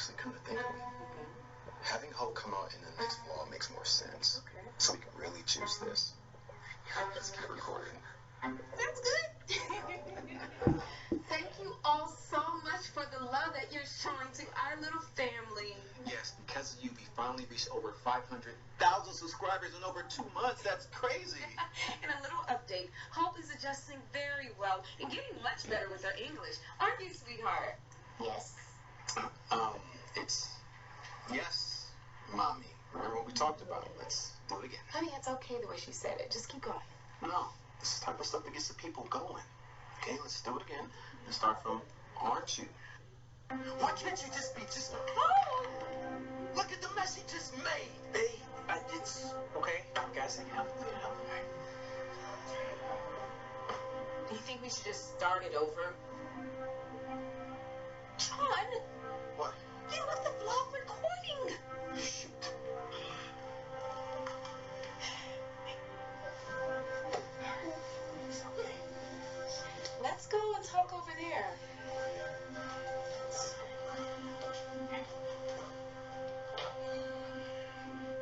actually come to think of it, having Hope come out in the next vlog makes more sense. Okay. So we can really juice this. Let's get recording. Sounds good. Thank you all so much for the love that you're showing to our little family. Yes, because of you, we finally reached over 500,000 subscribers in over 2 months. That's crazy. And a little update. Hope is adjusting very well and getting much better with her English. Aren't you, sweetheart? Yes. It's yes, Mommy. Remember what we talked about? Let's do it again. Honey, it's okay the way she said it. Just keep going. No, this is the type of stuff that gets the people going. Okay, let's do it again. Let's start from aren't you? Why can't you just be oh! Look at the mess he just made. Babe, it's okay. Guys, I can help you. Do you think we should just start it over? John! What? You left the vlog recording! Shoot. Let's go and talk over there.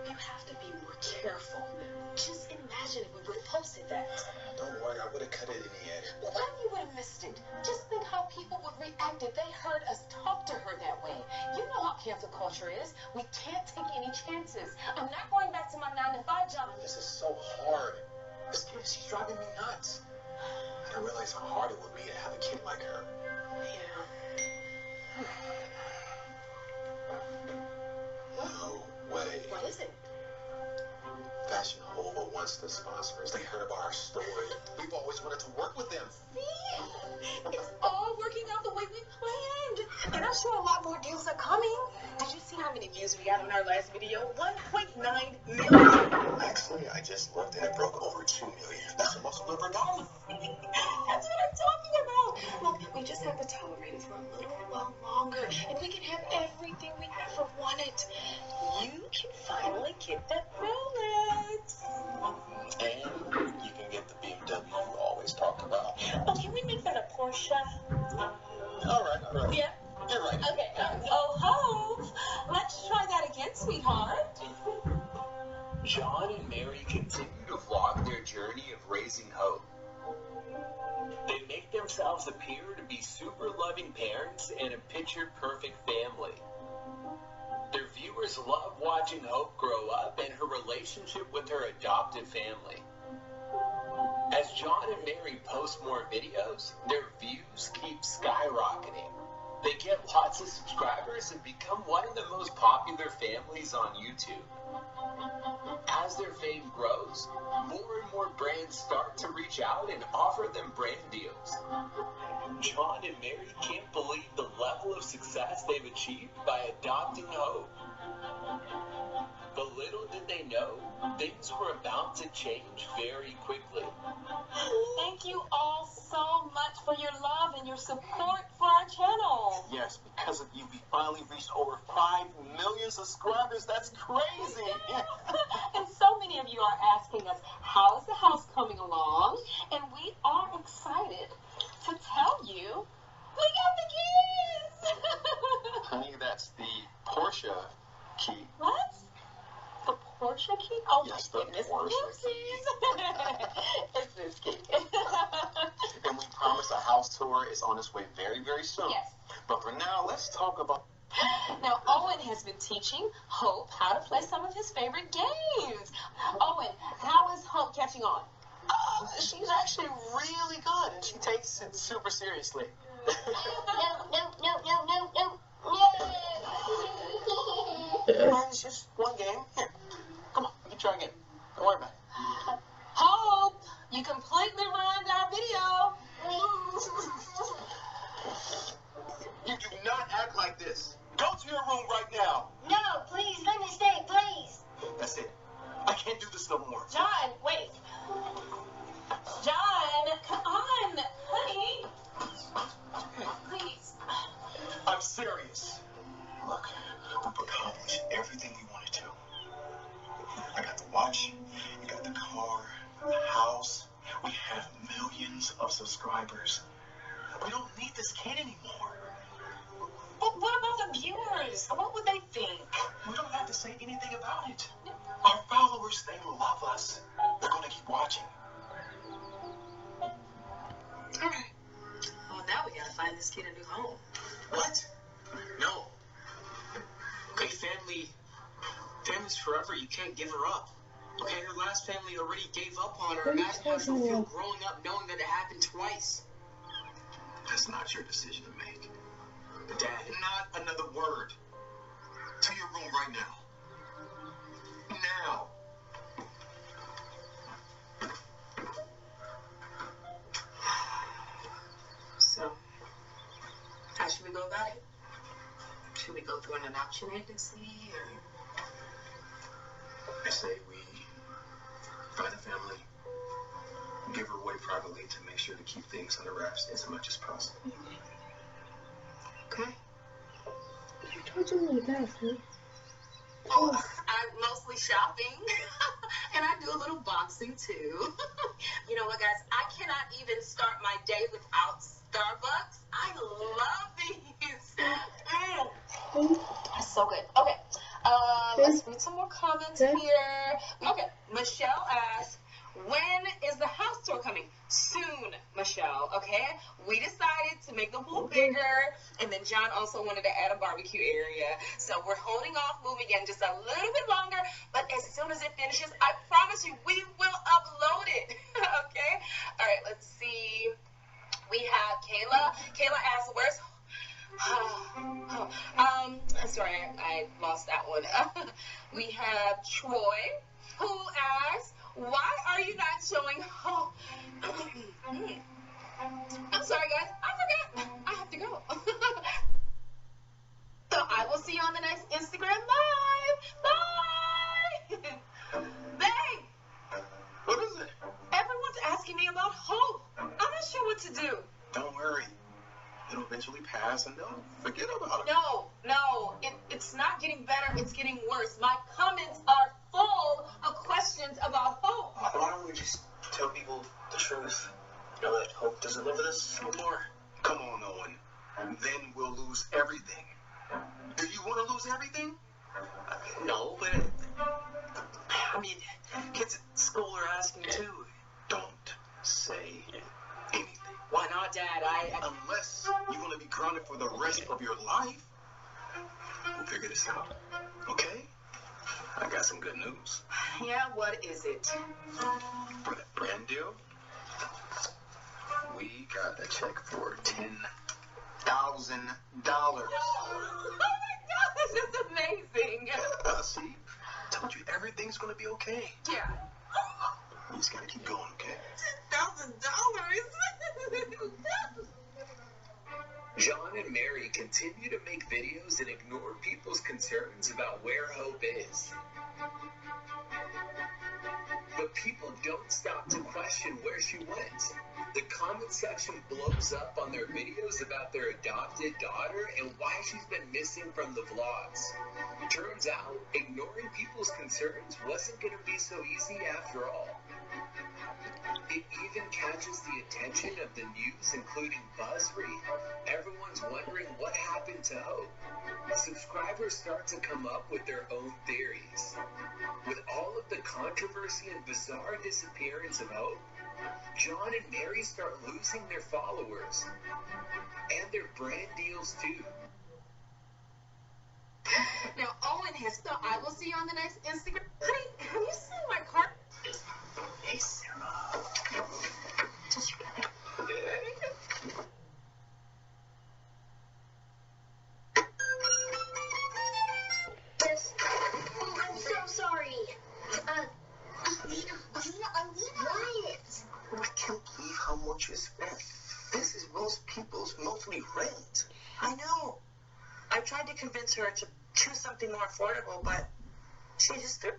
You have to be more careful. Just imagine if we would have posted that. Don't worry, I would have cut it in the edit. What if you would have missed it? Just think how people would react if they heard us talk to her that way. You know how cancel culture is. We can't take any chances. I'm not going back to my 9-to-5 job. This is so hard. This kid, she's driving me nuts. I didn't realize how hard it would be to have a kid like her. Yeah. No way. What is it? Fashion Hova wants to sponsor us. They heard about our story. We've always wanted to work with them. See? It's all working out the way we planned. And I'm sure a lot more deals are coming. Did you see how many views we got on our last video? 1.9 million. Actually, I just looked and it broke over 2 million. That's the most we've ever done. That's what I'm talking about. Look, we just have to tolerate it for a little while longer, and we can have everything we ever wanted. You can finally get that Rolex. And you can get the BMW you always talk about. Oh, can we make that a Porsche? All right. Yeah? You're right. Okay. Oh, Hope. Let's try that again, sweetheart. John and Mary continue to vlog their journey of raising Hope. They make themselves appear to be super loving parents and a picture-perfect family. Their viewers love watching Hope grow up and her relationship with her adopted family. As John and Mary post more videos, their views keep skyrocketing. They get lots of subscribers and become one of the most popular families on YouTube. As their fame grows, more and more brands start to reach out and offer them brand deals. John and Mary can't believe the level of success they've achieved by adopting Hope. But little did they know, things were about to change very quickly. Thank you all so much for your love and your support for our channel. Yes, because of you, we finally reached over 5 million subscribers. That's crazy. And so many of you are asking us, how is the house coming along? And we are excited to tell you, we got the kids! Honey, that's the Porsche key. What? The Porsche key? Oh, yes, my the goodness. Porsche Oopsies. It's this key. And we promise a house tour is on its way very, very soon. Yes. But for now, let's talk about... Now, Owen has been teaching Hope how to play some of his favorite games. Owen, how is Hope catching on? She's actually really good, and she takes it super seriously. It's just one game. Here, come on, you can try again. Don't worry about it. Hope, you completely ruined our video. You do not act like this. Go to your room right now. No, please, let me stay, please. That's it. I can't do this no more. John, wait. John, come on, honey. Please. I'm serious. Look, we've accomplished everything we wanted to. I got the watch, you got the car, the house. We have millions of subscribers. We don't need this kid anymore. But what about the viewers? What would they think? We don't have to say anything about it. Our followers, they love us. They're gonna keep watching. All right. Well, now we gotta find this kid a new home. What? No. Okay, family's forever. You can't give her up. Okay, her last family already gave up on her. Imagine how she'll feel growing up knowing that it happened twice. That's not your decision to make. Dad, not another word. To your room right now. Now. So, how should we go about it? Should we go through an adoption agency, or? I say we find a family, give her away privately to make sure to keep things under wraps as much as possible. Okay. I told you like that, huh? Oh, I'm mostly shopping, and I do a little boxing too. You know what, guys? I cannot even start my day without Starbucks. I love these. That's so good. Okay, let's read some more comments here. Okay, Michelle asks, when is the house tour coming? Soon, Michelle, okay? We decided to make the pool bigger, and then John also wanted to add a barbecue area. So we're holding off moving in just a little bit longer, but as soon as it finishes, I promise you, we will upload it, okay? All right, let's see. We have Kayla. Kayla asks, where's... sorry, I lost that one. We have Troy, who asks, why are you not showing home? I'm sorry, guys. I forgot. I have to go. So I will see you on the next Instagram Live. Bye. Babe. What is it? Everyone's asking me about Hope. I'm not sure what to do. Don't worry. It'll eventually pass and they'll forget about it. No. It's not getting better. It's getting worse. My comments are full of questions about Hope. Why don't we just tell people the truth? You know that Hope doesn't live with us anymore. Come on, Owen. Then we'll lose everything. Do you want to lose everything? No, but I mean, kids at school are asking too. Don't say anything. Why not, Dad? Unless you want to be grounded for the rest of your life, we'll figure this out. Okay? I got some good news. Yeah, what is it? For that brand deal, we got a check for $10,000. Oh my gosh, that's amazing. See? Told you everything's gonna be okay. Yeah. You just gotta keep going, okay? $10,000. John and Mary continue to make videos and ignore people's concerns about where Hope is. But people don't stop to question where she went. The comment section blows up on their videos about their adopted daughter and why she's been missing from the vlogs. Turns out, ignoring people's concerns wasn't going to be so easy after all. It even catches the attention of the news, including BuzzFeed. Everyone's wondering what happened to Hope. Subscribers start to come up with their own theories. With all of the controversy and bizarre disappearance of Hope, John and Mary start losing their followers. And their brand deals too. Now, Owen has thought I will see you on the next Instagram. Honey, have you seen my card? Hey, Sarah. Just you got it. Yes. Oh, I'm so sorry. Alina. What? I can't believe how much you spent. This is most people's monthly rent. I know. I tried to convince her to choose something more affordable, but she just threw.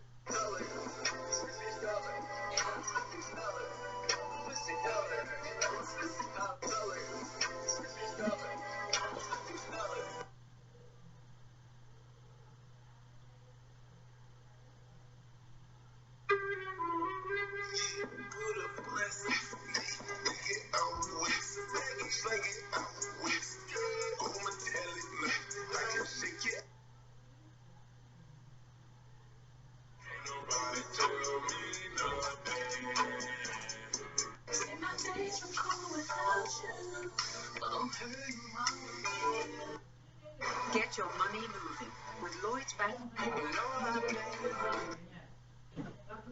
Get your money moving with Lloyd's Bank.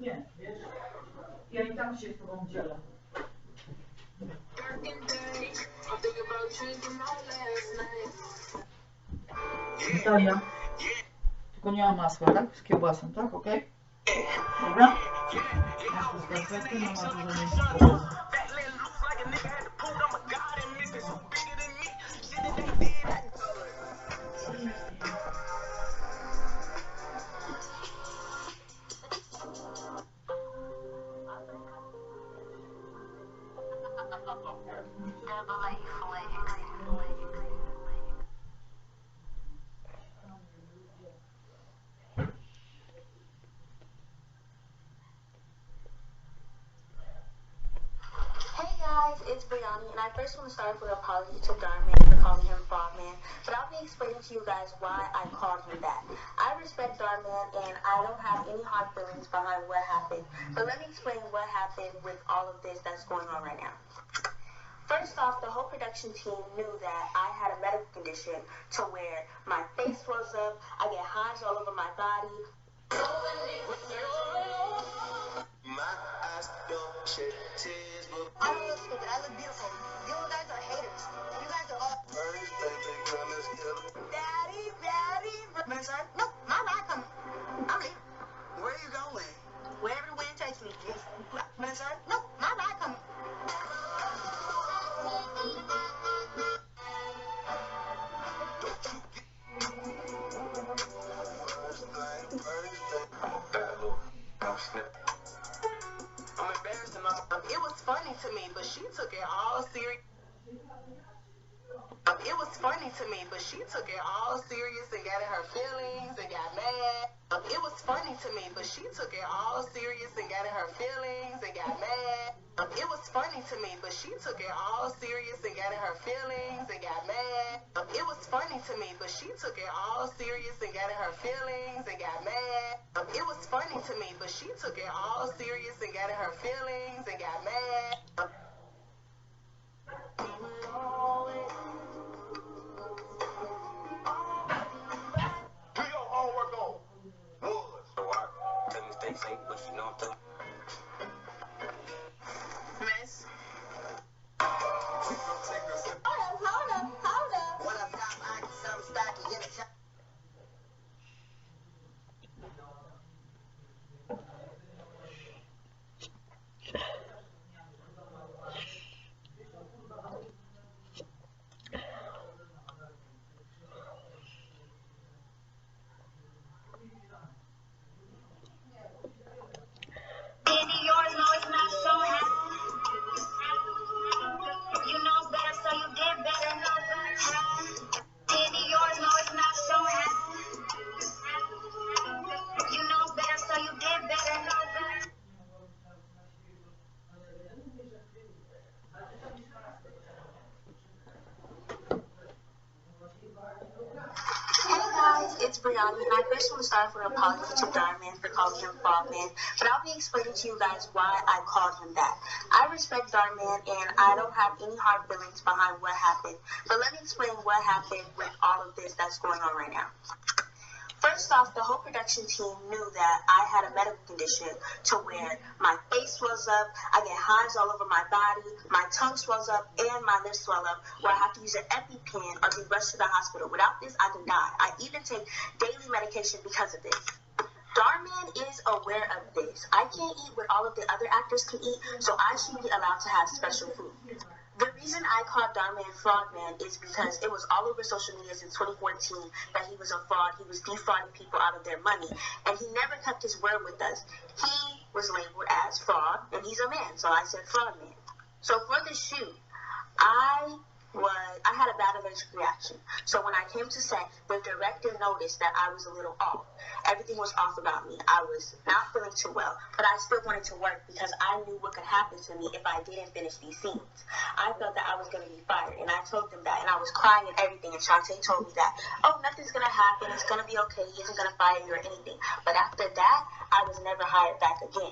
Nie, wiesz? Ja i tak się z tobą dzielę. Natalia. Tylko nie ma masła, tak? Z kiełbasą, tak? Okej? Dobra? Masz tu skarpetkę, no ma dużo miejsca. Hey guys, it's Briani, and I first want to start with an apology to Darman for calling him Frogman, but I'll be explaining to you guys why I called him that. I respect Darman, and I don't have any hard feelings behind what happened, but let me explain what happened with all of this that's going on right now. First off, the whole production team knew that I had a medical condition to where my face swells up, I get hives all over my body. My eyes don't shed tears, but I don't look stupid, I look beautiful. You guys are haters. You guys are all... first, baby girl, let's get it. Daddy. Minnesota? No, my ride coming. I'm leaving. Where are you going? Wherever the wind takes me. Minnesota? No, my ride coming. I'm embarrassed and It was funny to me, but she took it all serious. It was funny to me, but she took it all serious and got in her feelings and got mad. It was funny to me, but she took it all serious and got in her feelings and got mad. It was funny to me, but she took it all serious and got in her feelings and got mad. It was funny to me, but she took it all serious and got in her feelings and got mad. It was funny to me, but she took it all serious and got in her feelings and got mad. do your homework on wood. So I tell me stay safe, but you know I'm telling Miss, Hold up. what I've got, I can sell stock and get a check. Yours, no, it's not so high. You know better, so you did better. Yours, no, it's not so high. You know better, so you did better. Hey guys, it's Briani, and I first want to start with an apology to Darman for calling him Frogman, but I'll be explaining to you guys why I called him that. I respect Darman, and I don't have any hard feelings behind what happened, but let me explain what happened with all of this that's going on right now. First off, the whole production team knew that I had a medical condition to where my face swells up, I get hives all over my body, my tongue swells up, and my lips swell up, where I have to use an EpiPen or be rushed to the hospital. Without this, I can die. I even take daily medication because of this. Darman is aware of this. I can't eat what all of the other actors can eat, so I should be allowed to have special food. The reason I called Darman Frogman is because it was all over social media since 2014 that he was a fraud. He was defrauding people out of their money, and he never kept his word with us. He was labeled as fraud, and he's a man, so I said Frogman. So for the shoot, I had a bad allergic reaction. So when I came to set, the director noticed that I was a little off. Everything was off about me. I was not feeling too well, but I still wanted to work because I knew what could happen to me if I didn't finish these scenes. I felt that I was going to be fired, and I told them that, and I was crying and everything, and Shantae told me that, oh, nothing's going to happen. It's going to be okay. He isn't going to fire you or anything. But after that, I was never hired back again.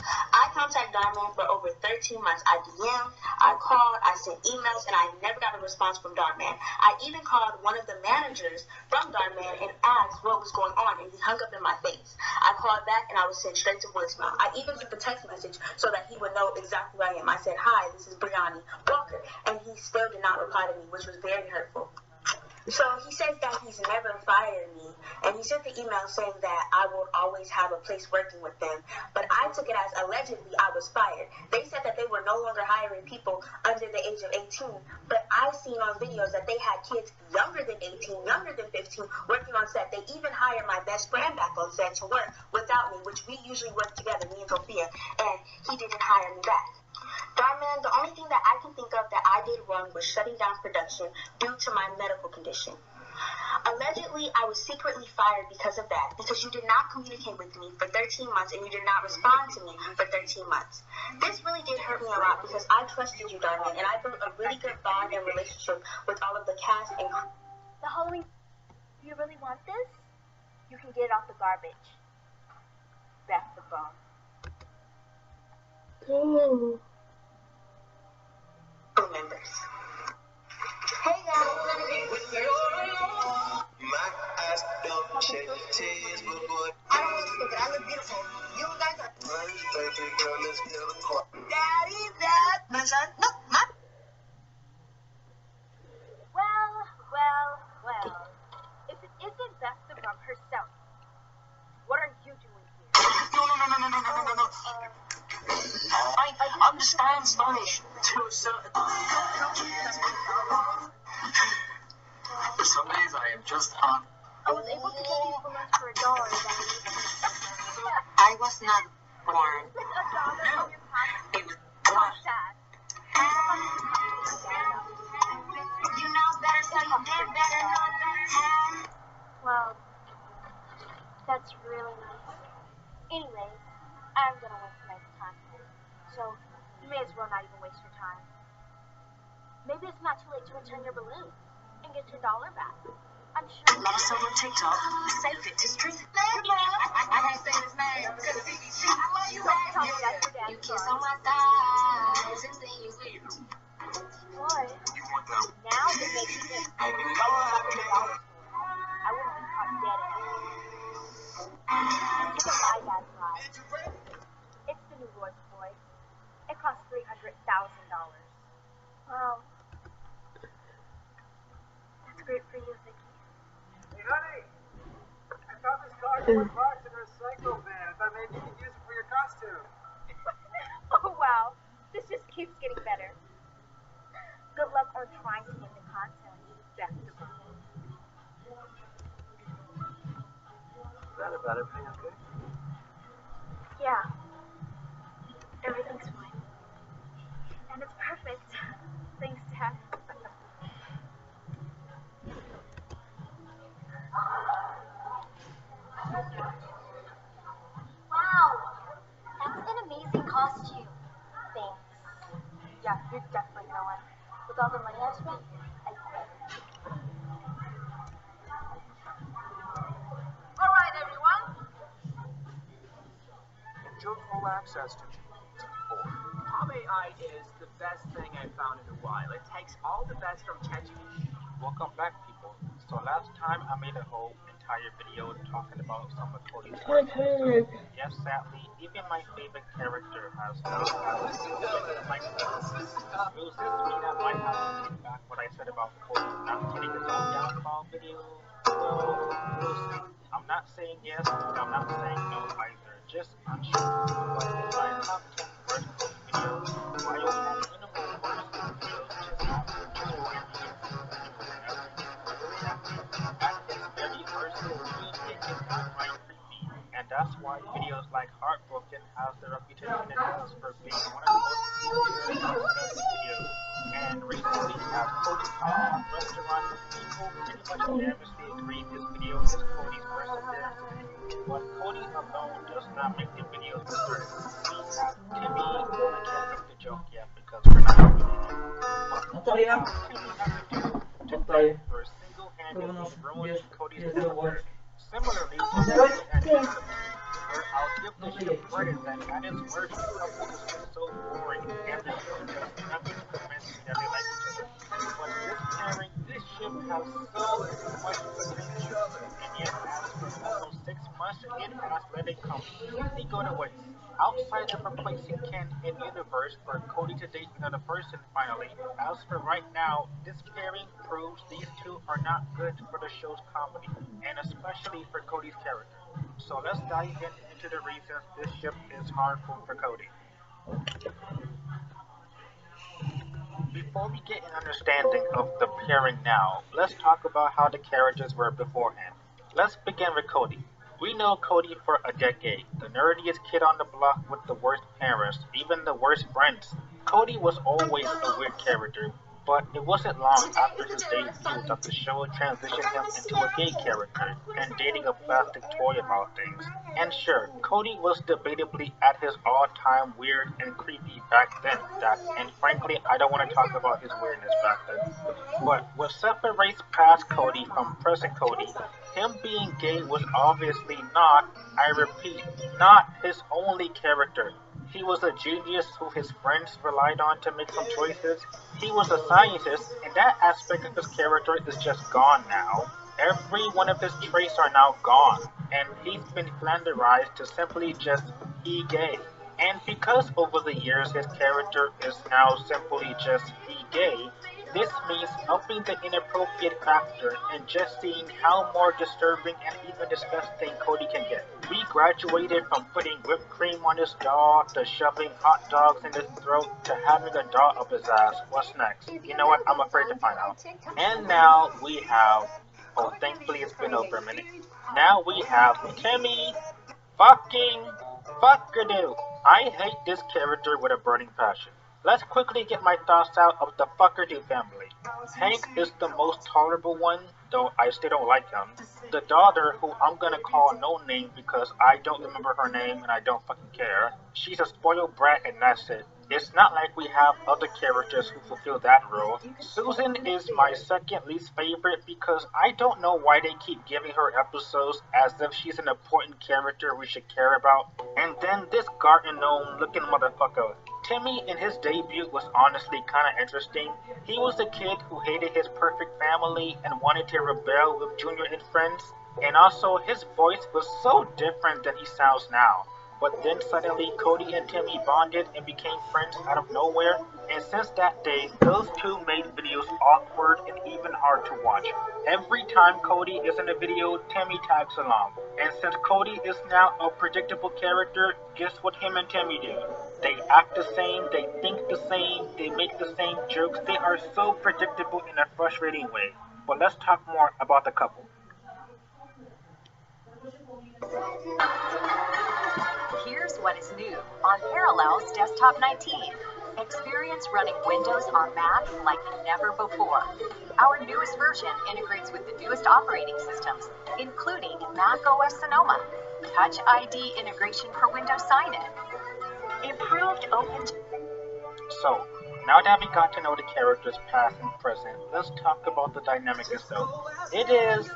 I contacted Darman for over 13 months. I DM'd, I called, I sent emails, and I never got a response from Darman. I even called one of the managers from Darman and asked what was going on, and he hung up in my face. I called back, and I was sent straight to voicemail. I even took the text message so that he would know exactly who I am. I said, "Hi, this is Briani Walker," and he still did not reply to me, which was very hurtful. So he says that he's never fired me, and he sent the email saying that I will always have a place working with them, but I took it as allegedly I was fired. They said that they were no longer hiring people under the age of 18, but I've seen on videos that they had kids younger than 18, younger than 15, working on set. They even hired my best friend back on set to work without me, which we usually work together, me and Sophia, and he didn't hire me back. Darman, the only thing that I can think of that I did wrong was shutting down production due to my medical condition. Allegedly, I was secretly fired because of that, because you did not communicate with me for 13 months and you did not respond to me for 13 months. This really did hurt me a lot because I trusted you, Darman, and I built a really good bond and relationship with all of the cast and crew. The Halloween, you really want this? You can get it off the garbage. Back the bone. Oh. Members. Hey guys. My eyes don't shed tears, but boy, I don't look stupid. I look beautiful. You guys are. baby girl, let's get a car. Daddy, Dad. My son. No, my. Well. If it isn't Beth the Bum herself, what are you doing here? No. I understand Spanish to a certain. But some days I am just on. I was able to get these balloons for $1, I was not born. $1 from your pocket. It was Not sad. You know better, so you did better, know better. Well, that's really nice. Anyways, I'm gonna wait for my content, so you may as well not even waste your time. Maybe it's not too late to return your balloon and get your $1 back. I'm sure. Love someone on TikTok. Saved it to stream. I can't say his name because of BBC. I love you, Don't tell me that's your dad's You kiss son. on my thighs and then you will. Boy, You want that? now it makes sense. I wouldn't be caught dead anymore. Look at my dad's lie. It's the new Rolls Royce. It costs $300,000. Wow. That's great for you, Vicky. Hey, honey, I found this car for $1 in a recycle bin. I thought maybe you could use it for your costume. Oh, wow. This just keeps getting better. Good luck on trying to win the contest, Beth the Bum. Is that about everything okay? Yeah. Everything's fine. And it's perfect. Thanks, Dad. Wow. That's an amazing costume. Thanks. Yeah, you're definitely gonna win. With all the money I spent, I bet. All right, everyone. Enjoy full access to GPT-4. Palm AI is the best thing I've found in a while. It takes all the best from ChatGPT. Welcome back, people. So last time I made a whole entire video talking about some of Cody's work. So, yes, sadly, even my favorite character has like will this mean I might have to take back what I said about Cody not getting his own downfall video? Well, we'll see. I'm not saying yes, but I'm not saying no either. Just unsure. But in my top 10 worst Cody videos, while you'll have minimal worst videos, just not just for your and that's why videos like Heartbroken has the reputation it has for being one of the most discussed videos. And recently, at Cody's restaurant, people pretty much unanimously agreed this video is Cody's worst appearance. But Cody alone does not make the videos better. We have Timmy, I can't make the joke yet because we're not doing it. But Timmy has to do today for single-handedly ruining Cody's work. Similarly, and I'll give the ship credit that at its worst, the couple is just so boring and the show does nothing to convince me that they like each other. But this ship has so much potential, and yet after almost 6 months, it has let it completely go to waste. Outside of replacing Ken in universe for Cody to date another person finally, as for right now, this pairing proves these two are not good for the show's comedy, and especially for Cody's character. So let's dive into the reasons this ship is harmful for Cody. Before we get an understanding of the pairing now, let's talk about how the characters were beforehand. Let's begin with Cody. We know Cody for a decade, the nerdiest kid on the block with the worst parents, even the worst friends. Cody was always a weird character, but it wasn't long after his debut that the show transitioned him into a gay character and dating a plastic toy about things. And sure, Cody was debatably at his all-time weird and creepy back then, and frankly, I don't want to talk about his weirdness back then. But what separates past Cody from present Cody, him being gay was obviously not, I repeat, not his only character. He was a genius who his friends relied on to make some choices. He was a scientist, and that aspect of his character is just gone now. Every one of his traits are now gone, and he's been flanderized to simply just be gay. And because over the years his character is now simply just be gay, this means upping the inappropriate factor and just seeing how more disturbing and even disgusting Cody can get. We graduated from putting whipped cream on his jaw to shoving hot dogs in his throat to having a dart up his ass. What's next? You know what? I'm afraid to find out. And now we have, oh thankfully it's been over a minute. Now we have Timmy fucking Fuckadoo. I hate this character with a burning passion. Let's quickly get my thoughts out of the Fuckadoo family. Hank is the most tolerable one, though I still don't like him. The daughter, who I'm gonna call no name because I don't remember her name and I don't fucking care. She's a spoiled brat and that's it. It's not like we have other characters who fulfill that role. Susan is my second least favorite because I don't know why they keep giving her episodes as if she's an important character we should care about. And then this garden gnome looking motherfucker. Timmy in his debut was honestly kinda interesting. He was a kid who hated his perfect family and wanted to rebel with Junior and friends. And also his voice was so different than he sounds now. But then suddenly Cody and Timmy bonded and became friends out of nowhere, and since that day, those two made videos awkward and even hard to watch. Every time Cody is in a video, Timmy tags along, and since Cody is now a predictable character, guess what him and Timmy do? They act the same, they think the same, they make the same jokes, they are so predictable in a frustrating way. But let's talk more about the couple. Here's what is new on Parallels Desktop 19. Experience running Windows on Mac like never before. Our newest version integrates with the newest operating systems, including Mac OS Sonoma, Touch ID integration for Windows Sign-In, improved open... So, now that we got to know the characters past and present, let's talk about the dynamic itself. It is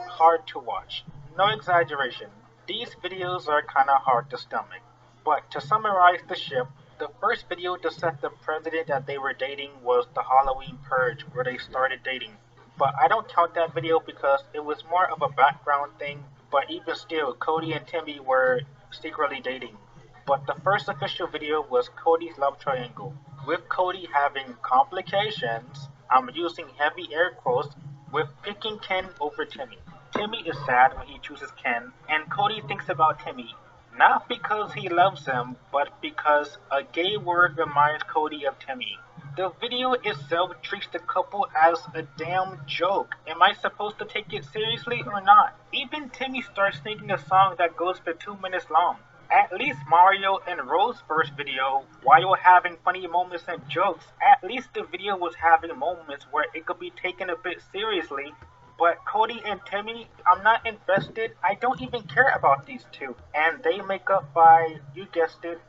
hard to watch. No exaggeration. These videos are kinda hard to stomach. But to summarize the ship, the first video to set the precedent that they were dating was the Halloween Purge, where they started dating. But I don't count that video because it was more of a background thing, but even still, Cody and Timmy were secretly dating. But the first official video was Cody's love triangle, with Cody having complications, I'm using heavy air quotes, with picking Ken over Timmy. Timmy is sad when he chooses Ken, and Cody thinks about Timmy, not because he loves him, but because a gay word reminds Cody of Timmy. The video itself treats the couple as a damn joke. Am I supposed to take it seriously or not? Even Timmy starts singing a song that goes for 2 minutes long. At least Mario and Rose's first video, while having funny moments and jokes, at least the video was having moments where it could be taken a bit seriously. But Cody and Timmy, I'm not invested. I don't even care about these two. And they make up by, you guessed it,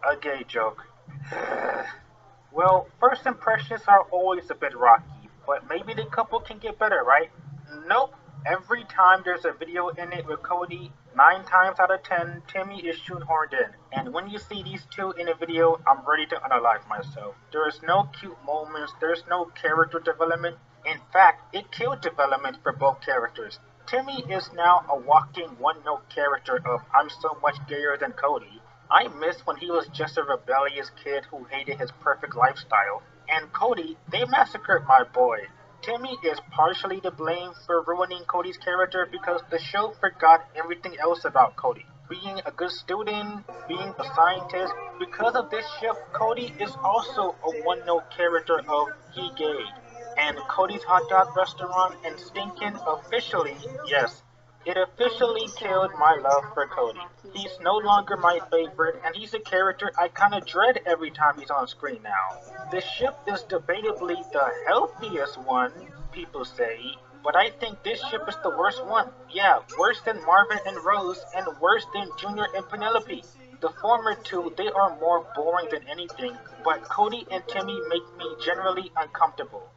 a gay joke. Well, first impressions are always a bit rocky, but maybe the couple can get better, right? Nope. Every time there's a video in it with Cody, 9 times out of 10, Timmy is shoehorned in. And when you see these two in a video, I'm ready to unalive myself. There is no cute moments, there's no character development. In fact, it killed development for both characters. Timmy is now a walking one-note character of I'm so much gayer than Cody. I miss when he was just a rebellious kid who hated his perfect lifestyle. And Cody, they massacred my boy. Timmy is partially to blame for ruining Cody's character because the show forgot everything else about Cody. Being a good student, being a scientist. Because of this shift, Cody is also a one-note character of he gay. And Cody's hot dog restaurant and Stinkin' officially, yes, it officially killed my love for Cody. He's no longer my favorite, and he's a character I kinda dread every time he's on screen now. The ship is debatably the healthiest one, people say, but I think this ship is the worst one. Yeah, worse than Marvin and Rose, and worse than Junior and Penelope. The former two, they are more boring than anything, but Cody and Timmy make me generally uncomfortable.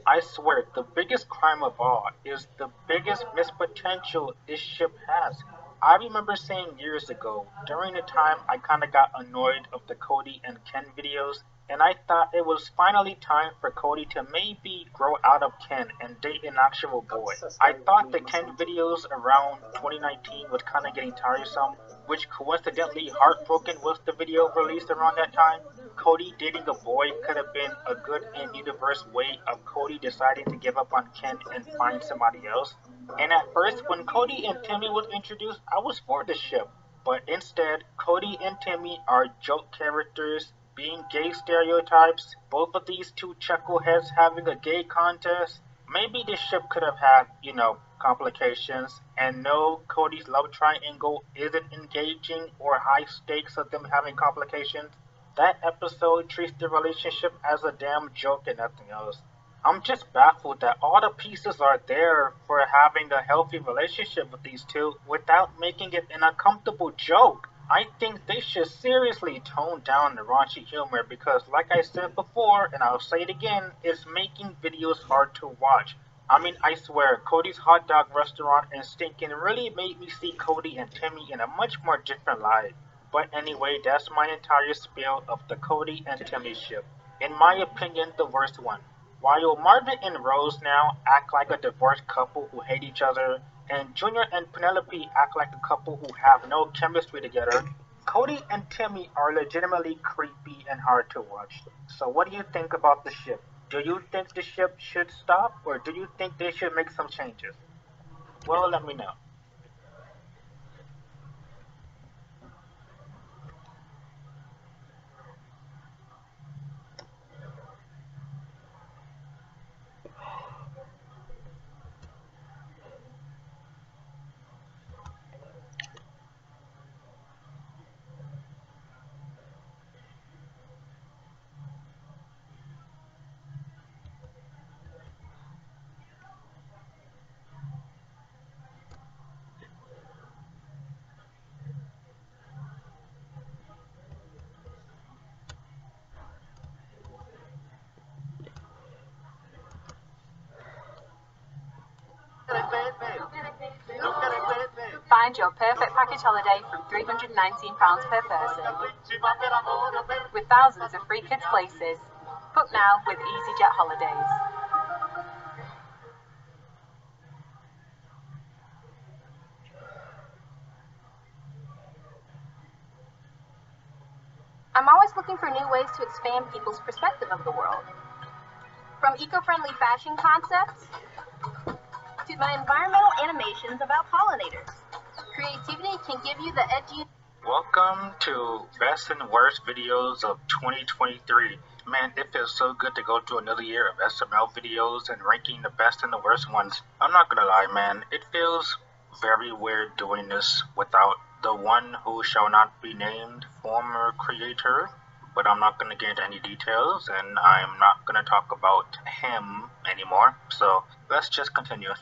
I swear, the biggest crime of all is the biggest missed potential this ship has. I remember saying years ago, during the time I kinda got annoyed of the Cody and Ken videos, and I thought it was finally time for Cody to maybe grow out of Ken and date an actual boy. I thought the Ken videos around 2019 was kinda getting tiresome, which coincidentally Heartbroken was the video released around that time. Cody dating a boy could have been a good in-universe way of Cody deciding to give up on Ken and find somebody else. And at first, when Cody and Timmy was introduced, I was for the ship. But instead, Cody and Timmy are joke characters, being gay stereotypes, both of these two chuckleheads having a gay contest. Maybe this ship could have had, complications. And no, Cody's love triangle isn't engaging or high stakes of them having complications. That episode treats the relationship as a damn joke and nothing else. I'm just baffled that all the pieces are there for having a healthy relationship with these two without making it an uncomfortable joke. I think they should seriously tone down the raunchy humor because, like I said before, and I'll say it again, it's making videos hard to watch. I mean, I swear, Cody's hot dog restaurant and Stinkin' really made me see Cody and Timmy in a much more different light. But anyway, that's my entire spiel of the Cody and Timmy ship. In my opinion, the worst one. While Marvin and Rose now act like a divorced couple who hate each other, and Junior and Penelope act like a couple who have no chemistry together, Cody and Timmy are legitimately creepy and hard to watch. So what do you think about the ship? Do you think the ship should stop, or do you think they should make some changes? Well, let me know. Find your perfect package holiday from £319 per person. With thousands of free kids places. Book now with EasyJet Holidays. I'm always looking for new ways to expand people's perspective of the world. From eco-friendly fashion concepts to my environmental animations about pollinators. Creativity can give you the edgy... Welcome to Best and Worst Videos of 2023. Man, it feels so good to go through another year of SML videos and ranking the best and the worst ones. I'm not gonna lie, man, it feels very weird doing this without the one who shall not be named former creator, but I'm not gonna get into any details and I'm not gonna talk about him anymore, so let's just continue.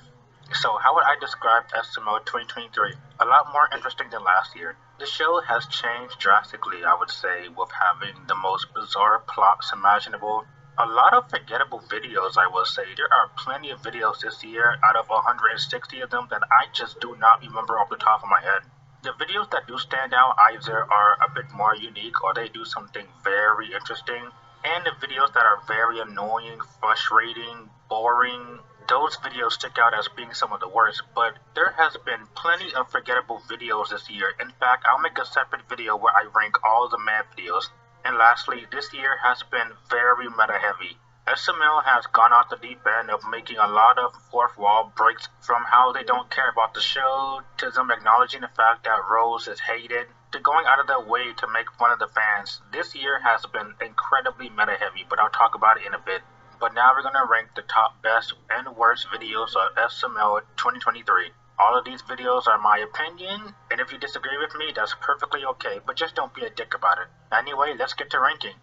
So how would I describe SML 2023? A lot more interesting than last year. The show has changed drastically, I would say, with having the most bizarre plots imaginable. A lot of forgettable videos, I will say. There are plenty of videos this year out of 160 of them that I just do not remember off the top of my head. The videos that do stand out either are a bit more unique or they do something very interesting. And the videos that are very annoying, frustrating, boring, those videos stick out as being some of the worst. But there has been plenty of forgettable videos this year. In fact, I'll make a separate video where I rank all the mad videos. And lastly, this year has been very meta heavy. SML has gone out the deep end of making a lot of fourth wall breaks, from how they don't care about the show, to them acknowledging the fact that Rose is hated, to going out of their way to make fun of the fans. This year has been incredibly meta heavy, but I'll talk about it in a bit. But now we're going to rank the top best and worst videos of SML 2023. All of these videos are my opinion, and if you disagree with me, that's perfectly okay, but just don't be a dick about it. Anyway, let's get to ranking.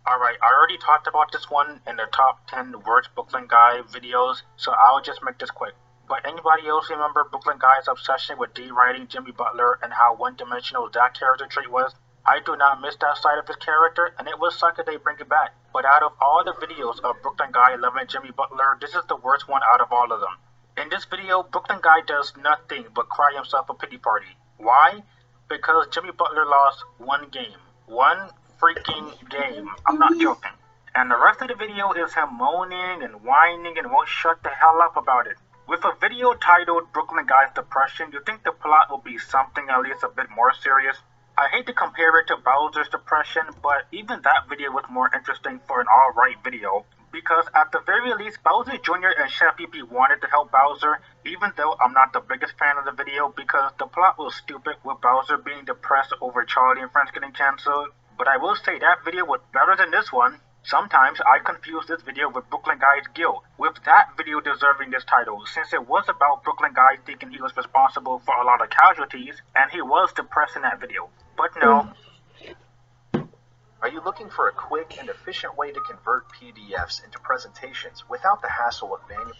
Alright, I already talked about this one in the top 10 worst Brooklyn Guy videos, so I'll just make this quick. But anybody else remember Brooklyn Guy's obsession with deriding Jimmy Butler and how one-dimensional that character trait was? I do not miss that side of his character, and it would suck if they bring it back. But out of all the videos of Brooklyn Guy loving Jimmy Butler, this is the worst one out of all of them. In this video, Brooklyn Guy does nothing but cry himself a pity party. Why? Because Jimmy Butler lost one game. One freaking game. I'm not joking. And the rest of the video is him moaning and whining and won't shut the hell up about it. With a video titled Brooklyn Guy's Depression, you think the plot will be something at least a bit more serious? I hate to compare it to Bowser's Depression, but even that video was more interesting for an alright video, because at the very least, Bowser Jr. and Chef Pee wanted to help Bowser, even though I'm not the biggest fan of the video because the plot was stupid with Bowser being depressed over Charlie and Friends getting cancelled. But I will say that video was better than this one. Sometimes I confuse this video with Brooklyn Guy's Guilt, with that video deserving this title, since it was about Brooklyn Guy thinking he was responsible for a lot of casualties, and he was depressed in that video. But no. Are you looking for a quick and efficient way to convert PDFs into presentations without the hassle of manual?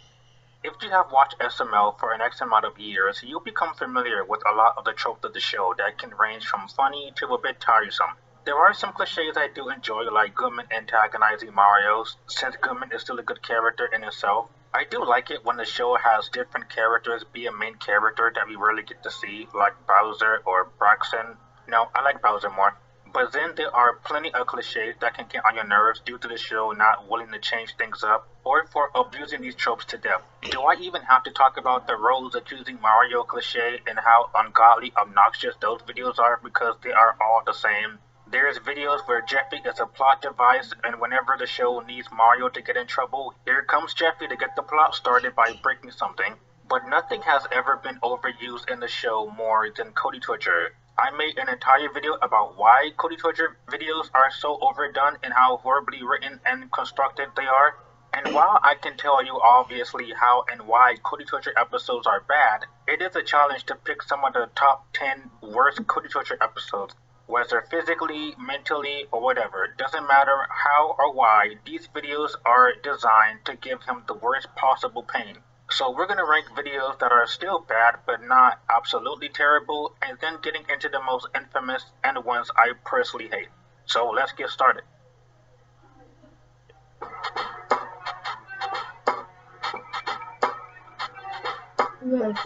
If you have watched SML for an X amount of years, you'll become familiar with a lot of the tropes of the show that can range from funny to a bit tiresome. There are some cliches I do enjoy, like Goodman antagonizing Mario, since Goodman is still a good character in itself. I do like it when the show has different characters be a main character that we rarely get to see, like Bowser or Braxton. No, I like Bowser more. But then there are plenty of cliches that can get on your nerves due to the show not willing to change things up, or for abusing these tropes to death. Do I even have to talk about the Rose accusing Mario cliche and how ungodly obnoxious those videos are, because they are all the same? There's videos where Jeffy is a plot device, and whenever the show needs Mario to get in trouble, here comes Jeffy to get the plot started by breaking something. But nothing has ever been overused in the show more than Cody torture. I made an entire video about why Cody torture videos are so overdone and how horribly written and constructed they are. And while I can tell you obviously how and why Cody torture episodes are bad, it is a challenge to pick some of the top 10 worst Cody torture episodes. Whether physically, mentally, or whatever, doesn't matter how or why, these videos are designed to give him the worst possible pain. So we're going to rank videos that are still bad but not absolutely terrible, and then getting into the most infamous and ones I personally hate. So let's get started. Yes.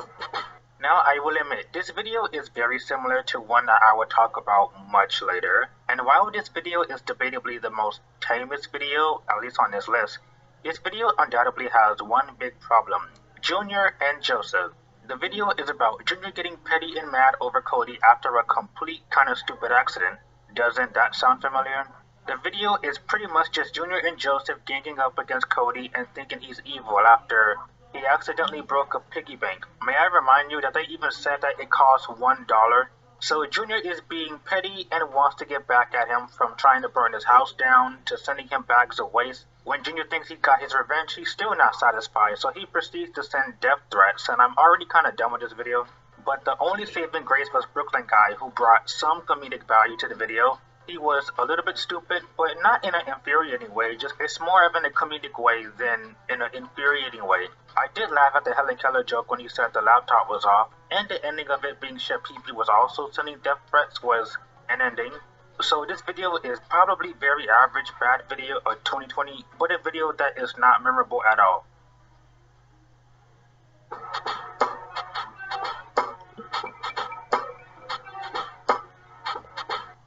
Now I will admit, this video is very similar to one that I will talk about much later, and while this video is debatably the most tamest video, at least on this list, this video undoubtedly has one big problem: Junior and Joseph. The video is about Junior getting petty and mad over Cody after a complete kind of stupid accident. Doesn't that sound familiar? The video is pretty much just Junior and Joseph ganging up against Cody and thinking he's evil after he accidentally broke a piggy bank. May I remind you that they even said that it cost $1? So Junior is being petty and wants to get back at him, from trying to burn his house down to sending him bags of waste. When Junior thinks he got his revenge, he's still not satisfied, so he proceeds to send death threats, and I'm already kind of done with this video. But the only saving grace was Brooklyn Guy, who brought some comedic value to the video. He was a little bit stupid, but not in an infuriating way. Just it's more of in a comedic way than in an infuriating way. I did laugh at the Helen Keller joke when he said the laptop was off, and the ending of it being Chef Pee Pee was also sending death threats was an ending. So this video is probably very average, bad video of 2020, but a video that is not memorable at all.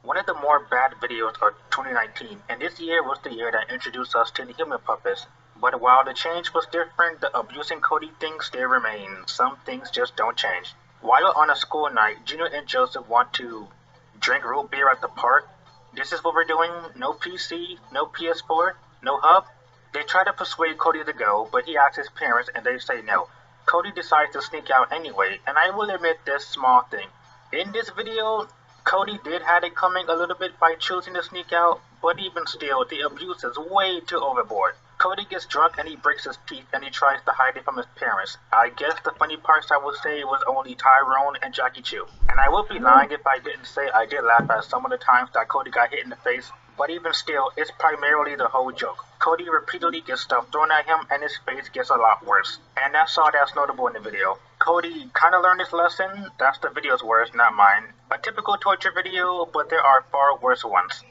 One of the more bad videos of 2019, and this year was the year that introduced us to the human puppets. But while the change was different, the abusing Cody things still remain. Some things just don't change. While on a school night, Junior and Joseph want to drink root beer at the park. This is what we're doing. No PC, no PS4, no hub. They try to persuade Cody to go, but he asks his parents and they say no. Cody decides to sneak out anyway, and I will admit this small thing. In this video, Cody did have it coming a little bit by choosing to sneak out, but even still, the abuse is way too overboard. Cody gets drunk and he breaks his teeth and he tries to hide it from his parents. I guess the funny parts I would say was only Tyrone and Jackie Chu. And I would be lying if I didn't say I did laugh at some of the times that Cody got hit in the face, but even still, it's primarily the whole joke. Cody repeatedly gets stuff thrown at him and his face gets a lot worse. And that's all that's notable in the video. Cody kinda learned his lesson. That's the video's words, not mine. A typical torture video, but there are far worse ones.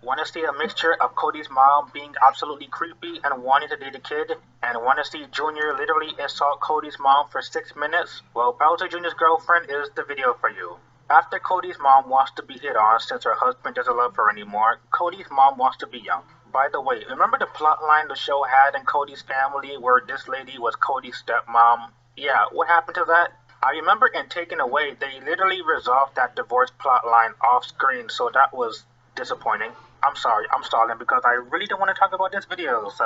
Want to see a mixture of Cody's mom being absolutely creepy and wanting to date a kid, and want to see Junior literally insult Cody's mom for 6 minutes? Well, Bowser Jr.'s girlfriend is the video for you. After Cody's mom wants to be hit on since her husband doesn't love her anymore, Cody's mom wants to be young. By the way, remember the plot line the show had in Cody's family where this lady was Cody's stepmom? Yeah, what happened to that? I remember in Taken Away, they literally resolved that divorce plot line off screen, so that was disappointing. I'm sorry, I'm stalling because I really don't want to talk about this video. So,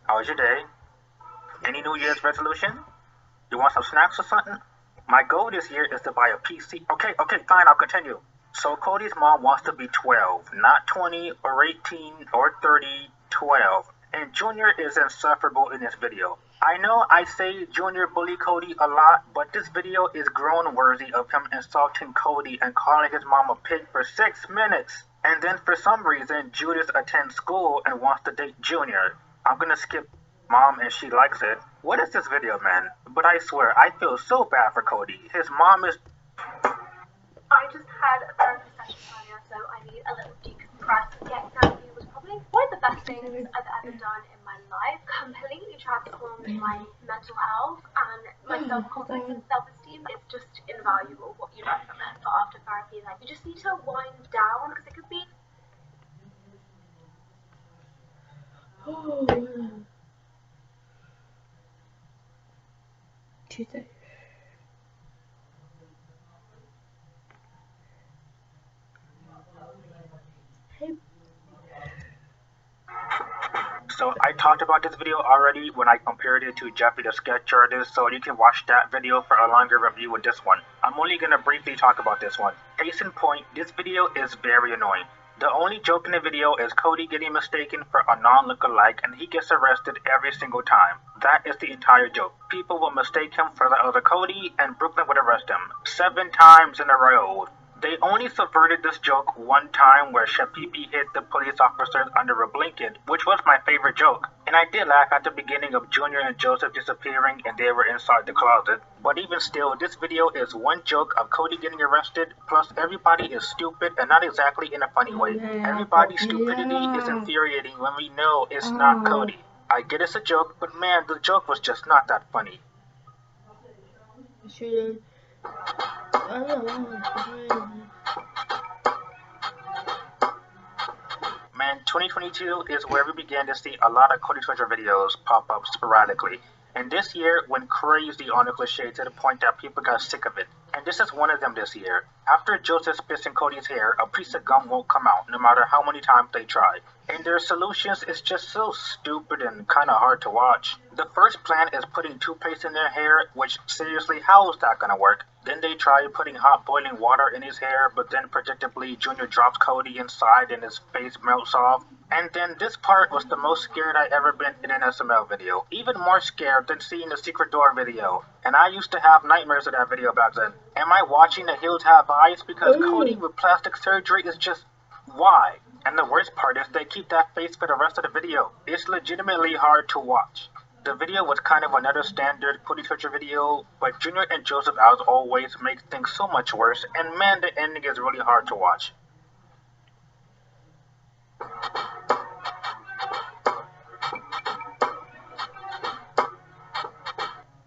how was your day? Any New Year's resolution? You want some snacks or something? My goal this year is to buy a PC. Okay, fine, I'll continue. So Cody's mom wants to be 12, not 20 or 18 or 30, 12. And Junior is insufferable in this video. I know I say Junior bully Cody a lot, but this video is grown worthy of him insulting Cody and calling his mom a pig for 6 minutes. And then for some reason, Judith attends school and wants to date Junior. I'm gonna skip mom and she likes it. What is this video, man? But I swear, I feel so bad for Cody. His mom is... I just had a therapy session earlier, so I need a little decompress. Getting therapy was probably one of the best things I've ever done in my life. Completely transformed my mental health and my self-confidence and self-esteem. It's just invaluable what you learn from it. But after therapy, like, you just need to wind down because it could be... Tuesday. So I talked about this video already when I compared it to Jeffy the Sketch Artist, so you can watch that video for a longer review with this one. I'm only going to briefly talk about this one. Case in point, this video is very annoying. The only joke in the video is Cody getting mistaken for a non-lookalike and he gets arrested every single time. That is the entire joke. People will mistake him for the other Cody and Brooklyn would arrest him 7 times in a row. They only subverted this joke one time where Chef Pee Pee hit the police officers under a blanket, which was my favorite joke. And I did laugh at the beginning of Junior and Joseph disappearing and they were inside the closet. But even still, this video is one joke of Cody getting arrested, plus everybody is stupid and not exactly in a funny way. Everybody's stupidity is infuriating when we know it's not Cody. I get it's a joke, but man, the joke was just not that funny. Man, 2022 is where we began to see a lot of Cody torture videos pop up sporadically. And this year went crazy on the cliche to the point that people got sick of it. And this is one of them this year. After Joseph spits in Cody's hair, a piece of gum won't come out, no matter how many times they try. And their solutions is just so stupid and kinda hard to watch. The first plan is putting toothpaste in their hair, which seriously, how is that gonna work? Then they try putting hot boiling water in his hair, but then predictably Junior drops Cody inside and his face melts off. And then this part was the most scared I ever been in an SML video. Even more scared than seeing the secret door video. And I used to have nightmares of that video back then. Am I watching The Hills Have Eyes because Cody with plastic surgery is just... why? And the worst part is they keep that face for the rest of the video. It's legitimately hard to watch. The video was kind of another standard Cody surgery video, but Junior and Joseph as always make things so much worse, and man, the ending is really hard to watch.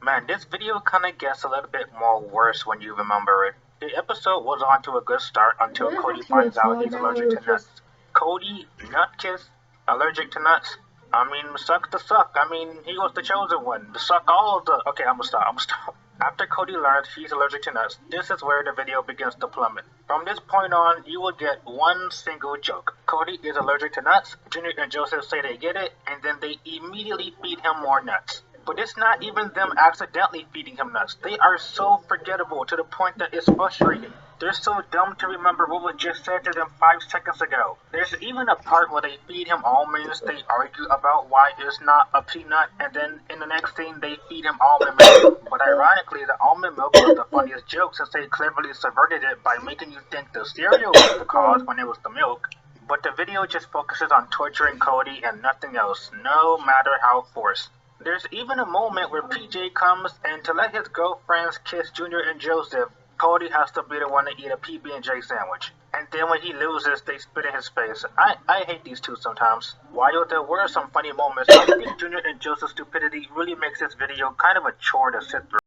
Man, this video kinda gets a little bit more worse when you remember it. The episode was on to a good start until Cody finds out he's allergic to nuts. Cody, nut kiss, allergic to nuts. I mean, sucks to suck. I mean, he was the chosen one. To suck all of the... Okay, I'm gonna stop. After Cody learns he's allergic to nuts, this is where the video begins to plummet. From this point on, you will get one single joke. Cody is allergic to nuts, Junior and Joseph say they get it, and then they immediately feed him more nuts. But it's not even them accidentally feeding him nuts. They are so forgettable to the point that it's frustrating. They're so dumb to remember what was just said to them 5 seconds ago. There's even a part where they feed him almonds, they argue about why it's not a peanut, and then in the next scene they feed him almond milk. But ironically, the almond milk was the funniest joke since they cleverly subverted it by making you think the cereal was the cause when it was the milk. But the video just focuses on torturing Cody and nothing else, no matter how forced. There's even a moment where PJ comes, and to let his girlfriends kiss Junior and Joseph, Cody has to be the one to eat a PB&J sandwich. And then when he loses, they spit in his face. I hate these two sometimes. While there were some funny moments, I think Junior and Joseph's stupidity really makes this video kind of a chore to sit through.